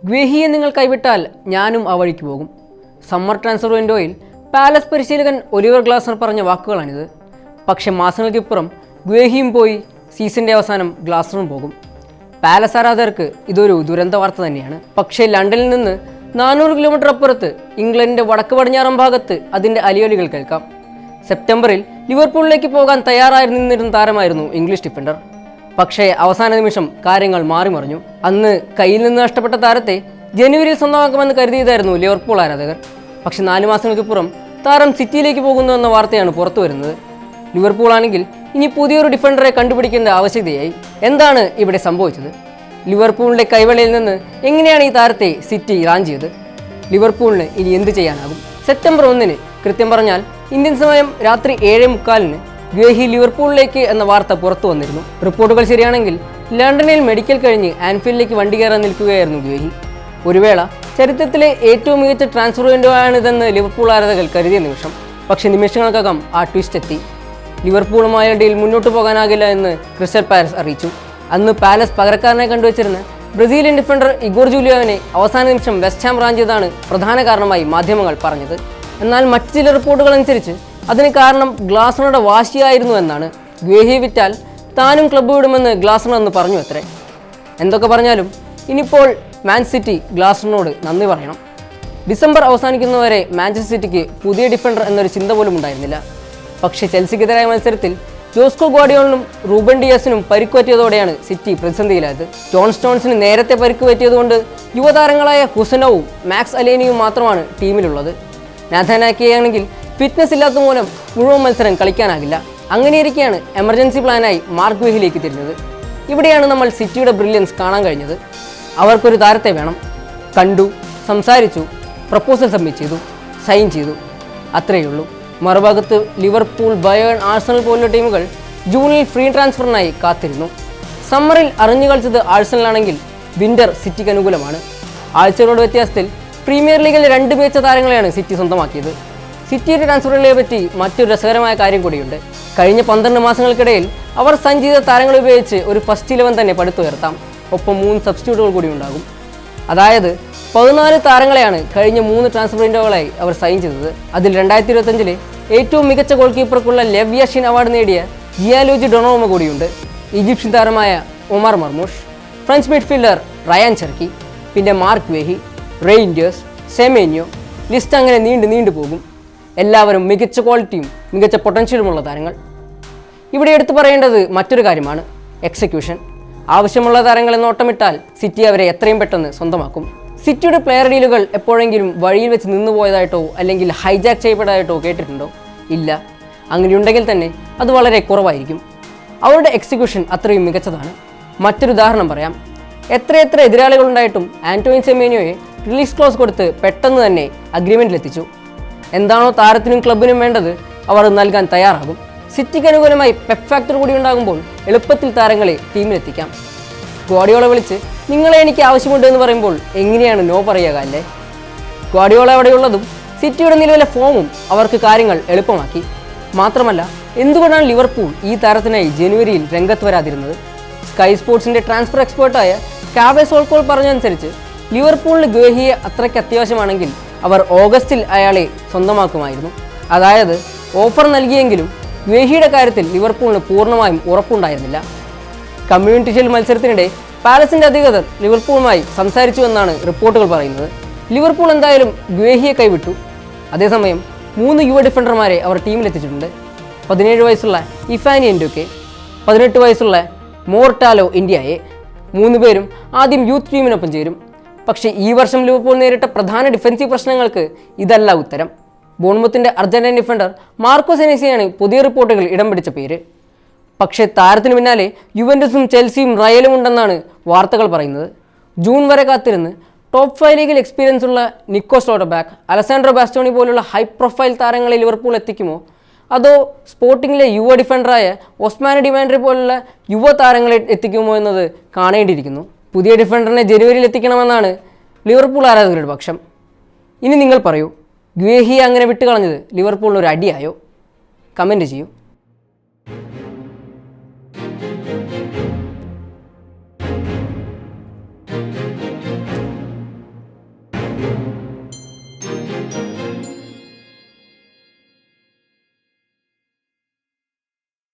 ഗ്വേഹിയെ നിങ്ങൾ കൈവിട്ടാൽ ഞാനും ആ വഴിക്ക് പോകും. സമ്മർ ട്രാൻസ്ഫർ വിൻഡോയിൽ പാലസ് പരിശീലകൻ ഒലിവർ ഗ്ലാസ്നർ പറഞ്ഞ വാക്കുകളാണിത്. പക്ഷെ മാസങ്ങൾക്കിപ്പുറം ഗ്വേഹിയും പോയി, സീസണിൻ്റെ അവസാനം ഗ്ലാസ്നറും പോകും. പാലസ് ആരാധകർക്ക് ഇതൊരു ദുരന്ത വാർത്ത തന്നെയാണ്. പക്ഷേ ലണ്ടനിൽ നിന്ന് 400 കിലോമീറ്റർ അപ്പുറത്ത് ഇംഗ്ലണ്ടിൻ്റെ വടക്ക് പടിഞ്ഞാറൻ ഭാഗത്ത് അതിൻ്റെ അലിയൊലികൾ കേൾക്കാം. സെപ്റ്റംബറിൽ ലിവർപൂളിലേക്ക് പോകാൻ തയ്യാറായി നിന്നിരുന്ന താരമായിരുന്നു ഇംഗ്ലീഷ് ഡിഫൻഡർ. പക്ഷേ അവസാന നിമിഷം കാര്യങ്ങൾ മാറിമറിഞ്ഞു. അന്ന് കയ്യിൽ നിന്ന് നഷ്ടപ്പെട്ട താരത്തെ ജനുവരിയിൽ സ്വന്തമാക്കുമെന്ന് കരുതിയതായിരുന്നു ലിവർപൂൾ ആരാധകർ. പക്ഷെ 4 മാസങ്ങൾക്കിപ്പുറം താരം സിറ്റിയിലേക്ക് പോകുന്നു എന്ന വാർത്തയാണ് പുറത്തു വരുന്നത്. ലിവർപൂൾ ആണെങ്കിൽ ഇനി പുതിയൊരു ഡിഫൻഡറെ കണ്ടുപിടിക്കേണ്ട ആവശ്യകതയായി. എന്താണ് ഇവിടെ സംഭവിച്ചത്? ലിവർപൂളിൻ്റെ കൈവെള്ളയിൽ നിന്ന് എങ്ങനെയാണ് ഈ താരത്തെ സിറ്റി റാഞ്ചിയത്? ലിവർപൂളിന് ഇനി എന്ത് ചെയ്യാനാകും? സെപ്റ്റംബർ 1 കൃത്യം പറഞ്ഞാൽ ഇന്ത്യൻ സമയം രാത്രി 7:45 ഗ്വേഹി ലിവർപൂളിലേക്ക് എന്ന വാർത്ത പുറത്തു വന്നിരുന്നു. റിപ്പോർട്ടുകൾ ശരിയാണെങ്കിൽ ലണ്ടനിൽ മെഡിക്കൽ കഴിഞ്ഞ് ആൻഫീൽഡിലേക്ക് വണ്ടി കയറാൻ നിൽക്കുകയായിരുന്നു ഗ്വേഹി. ഒരു വേള ചരിത്രത്തിലെ ഏറ്റവും മികച്ച ട്രാൻസ്ഫർ വിൻഡോ ആണിതെന്ന് ലിവർപൂൾ ആരാധകർ കരുതിയ നിമിഷം. പക്ഷേ നിമിഷങ്ങൾക്കകം ആ ട്വിസ്റ്റ് എത്തി. ലിവർപൂളുമായ ഡീൽ മുന്നോട്ട് പോകാനാകില്ല എന്ന് ക്രിസ്റ്റൽ പാലസ് അറിയിച്ചു. അന്ന് പാലസ് പകരക്കാരനെ കണ്ടുവച്ചിരുന്ന ബ്രസീലിയൻ ഡിഫൻഡർ ഇഗോർ ജൂലിയോവിനെ അവസാന നിമിഷം വെസ്റ്റ് ഹാം റാഞ്ചിയതാണ് പ്രധാന കാരണമായി മാധ്യമങ്ങൾ പറഞ്ഞത്. എന്നാൽ മറ്റു ചില റിപ്പോർട്ടുകൾ അനുസരിച്ച് അതിന് കാരണം ഗ്ലാസ്നറുടെ വാശിയായിരുന്നു എന്നാണ്. ഗ്വേഹിയെ വിറ്റാൽ താനും ക്ലബ്ബ് വിടുമെന്ന് ഗ്ലാസ്നർ എന്ന് പറഞ്ഞു അത്രേ. എന്തൊക്കെ പറഞ്ഞാലും ഇനിയിപ്പോൾ മാൻ സിറ്റി ഗ്ലാസ്നറിനോട് നന്ദി പറയണം. ഡിസംബർ അവസാനിക്കുന്നവരെ മാഞ്ചസ്റ്റർ സിറ്റിക്ക് പുതിയ ഡിഫൻഡർ എന്നൊരു ചിന്ത പോലും ഉണ്ടായിരുന്നില്ല. പക്ഷേ ചെൽസിക്കെതിരായ മത്സരത്തിൽ ജോസ്കോ ഗ്വാർഡിയോളിനും റൂബൻ ഡിയാസിനും പരിക്കുപറ്റിയതോടെയാണ് സിറ്റി പ്രതിസന്ധിയിലായത്. ജോൺ സ്റ്റോൺസിന് നേരത്തെ പരിക്ക് പറ്റിയതുകൊണ്ട് യുവതാരങ്ങളായ ഹുസനവും മാക്സ് അലേനിയും മാത്രമാണ് ടീമിലുള്ളത്. നാഥാനാക്കിയാണെങ്കിൽ ഫിറ്റ്നസ് ഇല്ലാത്ത മൂലം മുഴുവൻ മത്സരം കളിക്കാനാകില്ല. അങ്ങനെയിരിക്കെയാണ് എമർജൻസി പ്ലാനായി മാർക്ക് ഗ്വേഹിയിലേക്ക് തിരിഞ്ഞത്. ഇവിടെയാണ് നമ്മൾ സിറ്റിയുടെ ബ്രില്യൻസ് കാണാൻ കഴിഞ്ഞത്. അവർക്കൊരു താരത്തെ വേണം. കണ്ടു, സംസാരിച്ചു, പ്രപ്പോസൽ സബ്മിറ്റ് ചെയ്തു, സൈൻ ചെയ്തു, അത്രയുള്ളൂ. മറുഭാഗത്ത് ലിവർപൂൾ, ബയേൺ, ആഴ്സണൽ പോലുള്ള ടീമുകൾ ജൂണിൽ ഫ്രീ ട്രാൻസ്ഫറിനായി കാത്തിരുന്നു. സമ്മറിൽ അറിഞ്ഞു കളിച്ചത് ആഴ്സണലാണെങ്കിൽ വിന്റർ സിറ്റിക്ക് അനുകൂലമാണ്. ആഴ്ചകളുടെ വ്യത്യാസത്തിൽ പ്രീമിയർ ലീഗിലെ 2 മികച്ച താരങ്ങളെയാണ് സിറ്റി സ്വന്തമാക്കിയത്. സിറ്റിയുടെ ട്രാൻസ്ഫറുകളെ പറ്റി മറ്റൊരു രസകരമായ കാര്യം കൂടിയുണ്ട്. കഴിഞ്ഞ 12 മാസങ്ങൾക്കിടയിൽ അവർ സൈൻ ചെയ്ത താരങ്ങളെ ഉപയോഗിച്ച് ഒരു ഫസ്റ്റ് 11 തന്നെ പടുത്തുയർത്താം. ഒപ്പം 3 സബ്സ്റ്റിറ്റ്യൂട്ടുകൾ കൂടി ഉണ്ടാകും. അതായത് 14 താരങ്ങളെയാണ് കഴിഞ്ഞ 3 ട്രാൻസ്ഫർ വിൻഡോകളായി അവർ സൈൻ ചെയ്തത്. അതിൽ 2025 ഏറ്റവും മികച്ച ഗോൾ കീപ്പർക്കുള്ള ലെവ് യാഷിൻ അവാർഡ് നേടിയ ജിയാലോജി ഡൊണോമ കൂടിയുണ്ട്. ഈജിപ്ഷ്യൻ താരമായ ഒമാർ മർമൂഷ്, ഫ്രഞ്ച് മിഡ്ഫീൽഡർ റയാൻ ചെർക്കി, പിന്നെ മാർക്ക് ഗ്വേഹി, റെയിൻഡേഴ്സ്, സെമേനിയോ, ലിസ്റ്റ് അങ്ങനെ നീണ്ടു പോകും. എല്ലാവരും മികച്ച ക്വാളിറ്റിയും മികച്ച പൊട്ടൻഷ്യലുമുള്ള താരങ്ങൾ. ഇവിടെ എടുത്തു പറയേണ്ടത് മറ്റൊരു കാര്യമാണ് എക്സിക്യൂഷൻ. ആവശ്യമുള്ള താരങ്ങളെ നോട്ടമിട്ടാൽ സിറ്റി അവരെ എത്രയും പെട്ടെന്ന് സ്വന്തമാക്കും. സിറ്റിയുടെ പ്ലെയർ ഡീലുകൾ എപ്പോഴെങ്കിലും വഴിയിൽ വെച്ച് നിന്നുപോയതായിട്ടോ അല്ലെങ്കിൽ ഹൈജാക്ക് ചെയ്യപ്പെട്ടതായിട്ടോ കേട്ടിട്ടുണ്ടോ? ഇല്ല. അങ്ങനെയുണ്ടെങ്കിൽ തന്നെ അത് വളരെ കുറവായിരിക്കും. അവരുടെ എക്സിക്യൂഷൻ അത്രയും മികച്ചതാണ്. മറ്റൊരു ഉദാഹരണം പറയാം. എത്ര എതിരാളികളുണ്ടായിട്ടും ആന്റോയിൻ സെമേനിയോയെ റിലീസ് ക്ലോസ് കൊടുത്ത് പെട്ടെന്ന് തന്നെ അഗ്രിമെൻറ്റിലെത്തിച്ചു. എന്താണോ താരത്തിനും ക്ലബിനും വേണ്ടത് അവർ നൽകാൻ തയ്യാറാകും. സിറ്റിക്ക് അനുകൂലമായി പെപ്പ് ഫാക്ടർ കൂടി ഉണ്ടാകുമ്പോൾ എളുപ്പത്തിൽ താരങ്ങളെ ടീമിലെത്തിക്കാം. ഗ്വാർഡിയോള വിളിച്ച് നിങ്ങളെ എനിക്ക് ആവശ്യമുണ്ട് എന്ന് പറയുമ്പോൾ എങ്ങനെയാണ് നോ പറയുക അല്ലേ? ഗ്വാർഡിയോള അവിടെയുള്ളതും സിറ്റിയുടെ നിലവിലെ ഫോമും അവർക്ക് കാര്യങ്ങൾ എളുപ്പമാക്കി. മാത്രമല്ല, എന്തുകൊണ്ടാണ് ലിവർപൂൾ ഈ താരത്തിനായി ജനുവരിയിൽ രംഗത്ത് വരാതിരുന്നത്? സ്കൈ സ്പോർട്സിൻ്റെ ട്രാൻസ്ഫർ എക്സ്പേർട്ടായ കാവെ സോൾക്കോൾ പറഞ്ഞതനുസരിച്ച് ലിവർപൂളിന് ഗ്വേഹിയെ അത്രയ്ക്ക് അത്യാവശ്യമാണെങ്കിൽ അവർ ഓഗസ്റ്റിൽ അയാളെ സ്വന്തമാക്കുമായിരുന്നു. അതായത് ഓഫർ നൽകിയെങ്കിലും ഗ്വേഹിയുടെ കാര്യത്തിൽ ലിവർപൂളിന് പൂർണ്ണമായും ഉറപ്പുണ്ടായിരുന്നില്ല. കമ്മ്യൂണിറ്റി ഷീൽഡ് മത്സരത്തിനിടെ പാലസിൻ്റെ അധികൃതർ ലിവർപൂളുമായി സംസാരിച്ചു എന്നാണ് റിപ്പോർട്ടുകൾ പറയുന്നത്. ലിവർപൂൾ എന്തായാലും ഗ്വേഹിയെ കൈവിട്ടു. അതേസമയം 3 യുവ ഡിഫൻഡർമാരെ അവർ ടീമിലെത്തിച്ചിട്ടുണ്ട്. 17 വയസ്സുള്ള ഇഫാനി എൻഡുക്കെ, 18 വയസ്സുള്ള മോർട്ടാലോ ഇന്ത്യയെ. 3 പേരും ആദ്യം യൂത്ത് ടീമിനൊപ്പം ചേരും. പക്ഷേ ഈ വർഷം ലിവർപൂൾ നേരിട്ട പ്രധാന ഡിഫൻസീവ് പ്രശ്നങ്ങൾക്ക് ഇതല്ല ഉത്തരം. ബോൺമത്തിൻ്റെ അർജന്റീൻ ഡിഫൻഡർ മാർക്കോ സെനേസിയാണ് പുതിയ റിപ്പോർട്ടുകൾ ഇടം പിടിച്ച പേര്. പക്ഷേ താരത്തിന് പിന്നാലെ യുവൻറ്റസും ചെൽസിയും റയലും ഉണ്ടെന്നാണ് വാർത്തകൾ പറയുന്നത്. ജൂൺ വരെ കാത്തിരുന്ന് ടോപ്പ് 5 ലീഗിൽ എക്സ്പീരിയൻസ് ഉള്ള നിക്കോ സ്ലോട്ടർബാക്ക്, അലസാൻഡ്രോ ബാസ്റ്റോണി പോലുള്ള ഹൈ പ്രൊഫൈൽ താരങ്ങളെ ലിവർപൂൾ എത്തിക്കുമോ? അതോ സ്പോർട്ടിങ്ങിലെ യുവ ഡിഫൻഡറായ ഒസ്മാനെ ഡിമാൻഡ്രി പോലുള്ള യുവ താരങ്ങളെ എത്തിക്കുമോ എന്നത് കാണേണ്ടിയിരിക്കുന്നു. പുതിയ ഡിഫൻഡറിനെ ജനുവരിയിൽ എത്തിക്കണമെന്നാണ് ലിവർപൂൾ ആരാധകരുടെ പക്ഷം. ഇനി നിങ്ങൾ പറയൂ, ഗ്വേഹിയെ അങ്ങനെ വിട്ടുകളഞ്ഞത് ലിവർപൂളിന് ഒരു അടിയായോ? കമൻറ്റ് ചെയ്യൂ.